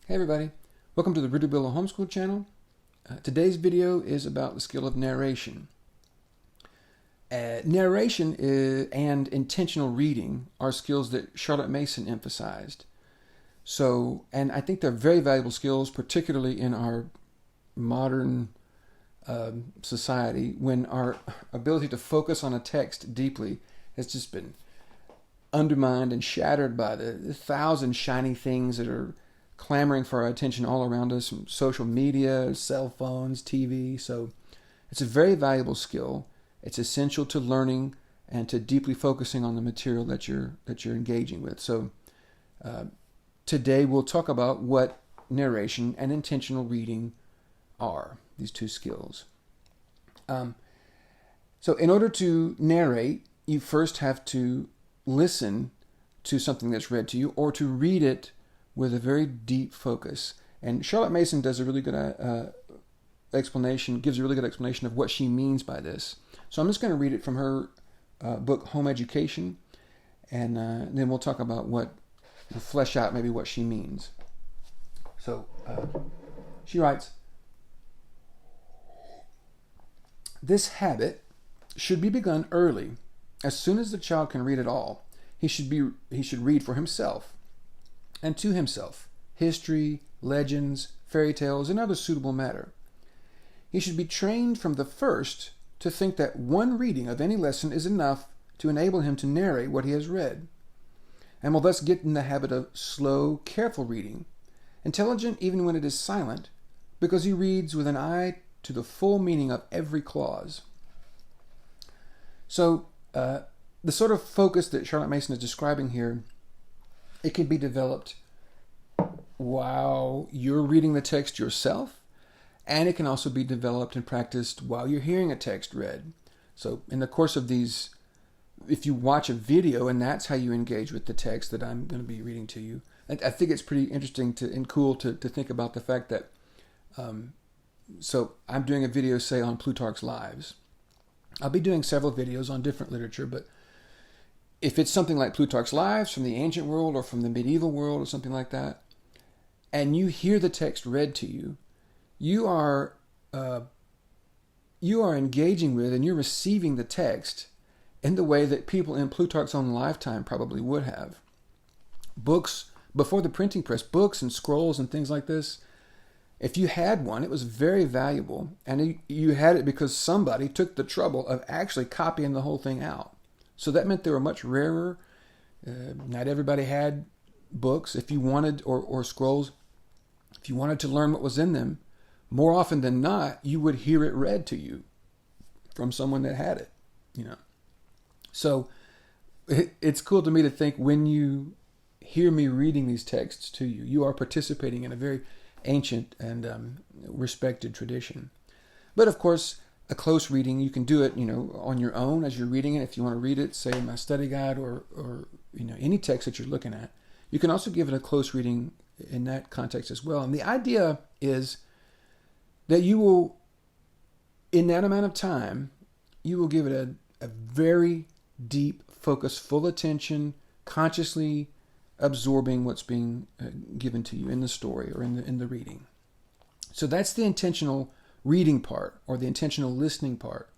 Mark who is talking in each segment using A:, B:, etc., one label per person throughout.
A: Hey everybody, welcome to the Ridderville Homeschool channel. Today's video is about the skill of narration. Narration and intentional reading are skills that Charlotte Mason emphasized. And I think they're very valuable skills, particularly in our modern society, when our ability to focus on a text deeply has just been undermined and shattered by the thousand shiny things that are clamoring for our attention all around us, from social media, cell phones, TV. So it's a very valuable skill. It's essential to learning and to deeply focusing on the material that you're engaging with. So today we'll talk about what narration and intentional reading are, these two skills. So in order to narrate, you first have to listen to something that's read to you, or to read it with a very deep focus. And Charlotte Mason does a really good gives a really good explanation of what she means by this. So I'm just going to read it from her book, Home Education, and then we'll talk about we'll flesh out maybe what she means. So she writes, "This habit should be begun early. As soon as the child can read at all, he should read for himself and to himself history, legends, fairy tales, and other suitable matter. He should be trained from the first to think that one reading of any lesson is enough to enable him to narrate what he has read, and will thus get in the habit of slow, careful reading, intelligent even when it is silent, because he reads with an eye to the full meaning of every clause." So the sort of focus that Charlotte Mason is describing here, it can be developed while you're reading the text yourself, and it can also be developed and practiced while you're hearing a text read. So in the course of these, if you watch a video and that's how you engage with the text that I'm going to be reading to you, I think it's pretty interesting and cool to think about the fact that, so I'm doing a video, say, on Plutarch's Lives. I'll be doing several videos on different literature, but if it's something like Plutarch's Lives from the ancient world or from the medieval world or something like that, and you hear the text read to you, you are engaging with and you're receiving the text in the way that people in Plutarch's own lifetime probably would have. Books, before the printing press, books and scrolls and things like this, if you had one, it was very valuable, and you had it because somebody took the trouble of actually copying the whole thing out. So that meant they were much rarer. Not everybody had books. If you wanted, or scrolls, if you wanted to learn what was in them, more often than not, you would hear it read to you from someone that had it, So it's cool to me to think when you hear me reading these texts to you, you are participating in a very ancient and respected tradition. But of course, a close reading, you can do it, on your own as you're reading it. If you want to read it, say in my study guide or any text that you're looking at, you can also give it a close reading in that context as well. And the idea is that you will, in that amount of time, you will give it a very deep, focused, full attention, consciously absorbing what's being given to you in the story or in the reading. So that's the intentional reading part, or the intentional listening part.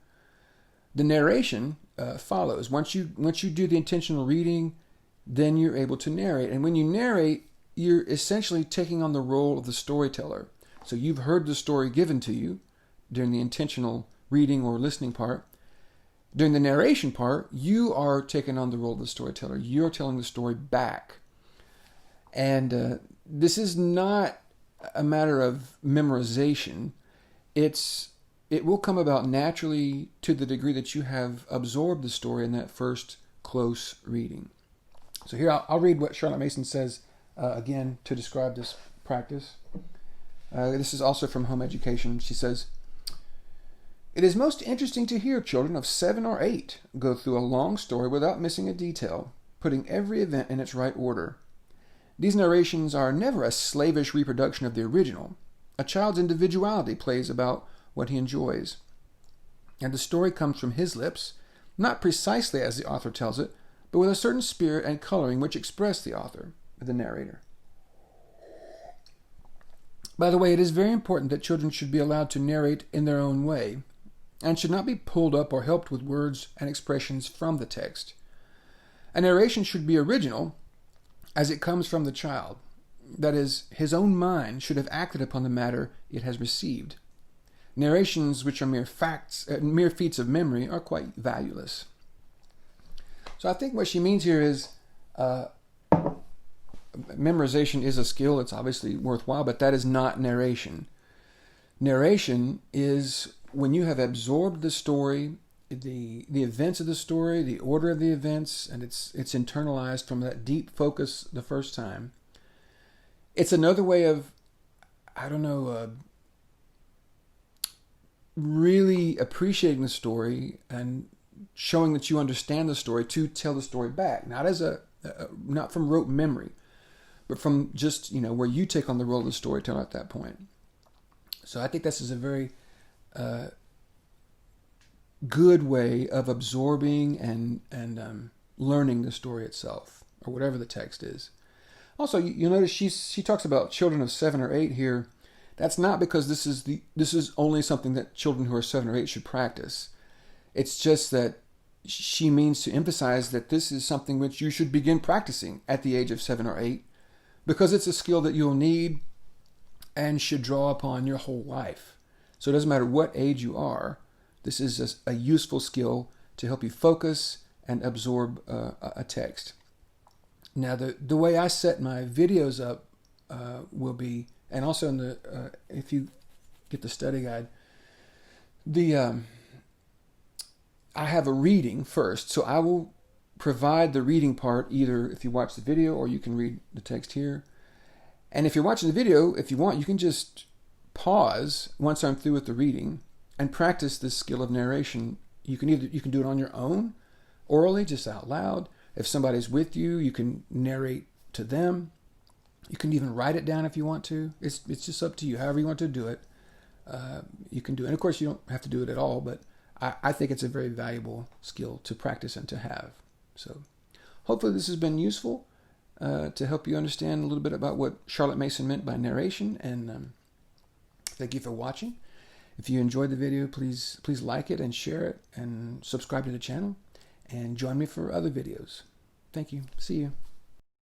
A: The narration follows. Once you do the intentional reading, then you're able to narrate. And when you narrate, you're essentially taking on the role of the storyteller. So you've heard the story given to you during the intentional reading or listening part. During the narration part, you are taking on the role of the storyteller. You're telling the story back. And this is not a matter of memorization. It will come about naturally to the degree that you have absorbed the story in that first close reading. So here I'll read what Charlotte Mason says again to describe this practice. This is also from Home Education. She says, "It is most interesting to hear children of 7 or 8 go through a long story without missing a detail, putting every event in its right order. These narrations are never a slavish reproduction of the original. A child's individuality plays about what he enjoys, and the story comes from his lips, not precisely as the author tells it, but with a certain spirit and coloring which express the author," the narrator. By the way, it is very important that children should be allowed to narrate in their own way and should not be pulled up or helped with words and expressions from the text. A narration should be original as it comes from the child. That is, his own mind should have acted upon the matter it has received. Narrations which are mere feats of memory are quite valueless. So I think what she means here is memorization is a skill. It's obviously worthwhile, but that is not narration. Narration is when you have absorbed the story, the events of the story, the order of the events, and it's internalized from that deep focus the first time. It's another way of, really appreciating the story and showing that you understand the story to tell the story back. Not from rote memory, but from just, where you take on the role of the storyteller at that point. So I think this is a very good way of absorbing and learning the story itself, or whatever the text is. Also, you'll notice she talks about children of 7 or 8 here. That's not because this is only something that children who are 7 or 8 should practice. It's just that she means to emphasize that this is something which you should begin practicing at the age of 7 or 8, because it's a skill that you'll need and should draw upon your whole life. So it doesn't matter what age you are, this is a useful skill to help you focus and absorb a text. Now, the way I set my videos up will be, and also in the if you get the study guide, I have a reading first, so I will provide the reading part either if you watch the video or you can read the text here. And if you're watching the video, if you want, you can just pause once I'm through with the reading and practice this skill of narration. You can do it on your own, orally, just out loud. If somebody's with you, you can narrate to them. You can even write it down if you want to. It's just up to you. However you want to do it, you can do it. And of course, you don't have to do it at all, but I think it's a very valuable skill to practice and to have. So hopefully this has been useful to help you understand a little bit about what Charlotte Mason meant by narration. And thank you for watching. If you enjoyed the video, please like it and share it and subscribe to the channel and join me for other videos. Thank you. See you.